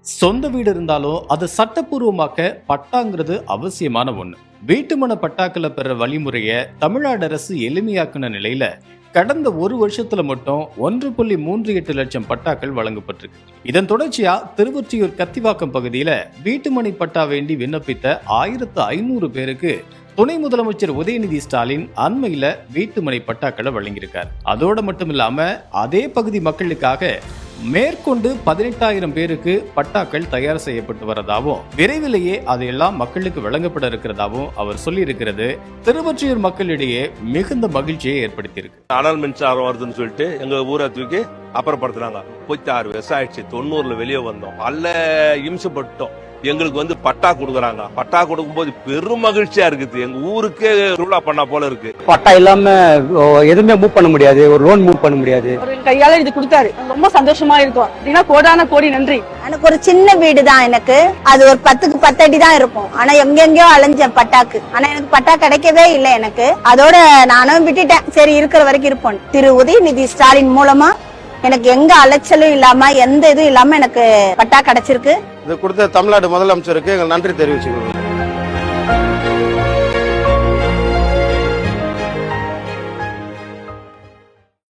சொந்த வீடு இருந்தாலும் அது சட்டப்பூர்வமாக்க பட்டாங்கிறது அவசியமான ஒண்ணு. வீட்டுமன பட்டாக்களை பெற வழிமுறைய தமிழ்நாடு அரசு எளிமையாக்குன நிலையில கடந்த ஒரு வருஷத்துல மட்டும் 1.38 லட்சம் பட்டாக்கள் வழங்கப்பட்டிருக்கு. இதன் தொடர்ச்சியா திருவொற்றியூர் கத்திவாக்கம் பகுதியில வீட்டுமனை பட்டா வேண்டி விண்ணப்பித்த 1500 பேருக்கு துணை முதலமைச்சர் உதயநிதி ஸ்டாலின் அண்மையில வீட்டுமனை பட்டாக்களை வழங்கியிருக்கார். அதோட மட்டும் இல்லாம அதே பகுதி மக்களுக்காக மேற்கொண்டு 18,000 பேருக்கு பட்டாக்கள் தயார் செய்யப்பட்டு வரதாவும் விரைவிலேயே அதையெல்லாம் மக்களுக்கு வழங்கப்பட இருக்கிறதாவும் அவர் சொல்லி இருக்கிறது திருவொற்றியூர் மக்களிடையே மிகுந்த மகிழ்ச்சியை ஏற்படுத்தியிருக்கு. அனல் மின்சாரம் வருதுன்னு சொல்லிட்டு எங்க ஊரை தூக்கி அப்புறப்படுத்தினாங்க. 6 வருஷம் ஆயிடுச்சு. 90ல வெளியே வந்தோம். அல்ல இம்சப்பட்டோம். எங்களுக்கு பட்டா கொடுக்குறாங்க. பட்டா கொடுக்கும்போது பெரும் மகிழ்ச்சியா இருக்குது. எங்க ஊருக்கே ரூலா பண்ணா போல இருக்கு. பட்டா இல்லாம எதுவுமே மூவ் பண்ண முடியாது. ஒரு லோன் மூவ் பண்ண முடியாது. கையால இது கொடுத்தாரு. ரொம்ப சந்தோஷமா இருக்கும். அப்படின்னா கோடான கோடி நன்றி. எனக்கு ஒரு சின்ன வீடு தான். எனக்கு அது ஒரு 10க்கு 10 அடி தான் இருக்கும். ஆனா எங்கெங்கயோ அலைஞ்சேன் பட்டாக்கு. ஆனா எனக்கு பட்டா கிடைக்கவே இல்லை. எனக்கு அதோட நானும் விட்டுட்டேன். சரி இருக்கிற வரைக்கும் இருப்போம். திரு உதயநிதி ஸ்டாலின் மூலமா எனக்கு எங்க அலைச்சலும் இல்லாம எந்த இதுவும் இல்லாம எனக்கு பட்டா கிடைச்சிருக்கு. இது கொடுத்த தமிழ்நாடு முதலமைச்சருக்கு எங்கள் நன்றி தெரிவிச்சுக்கிறோம்.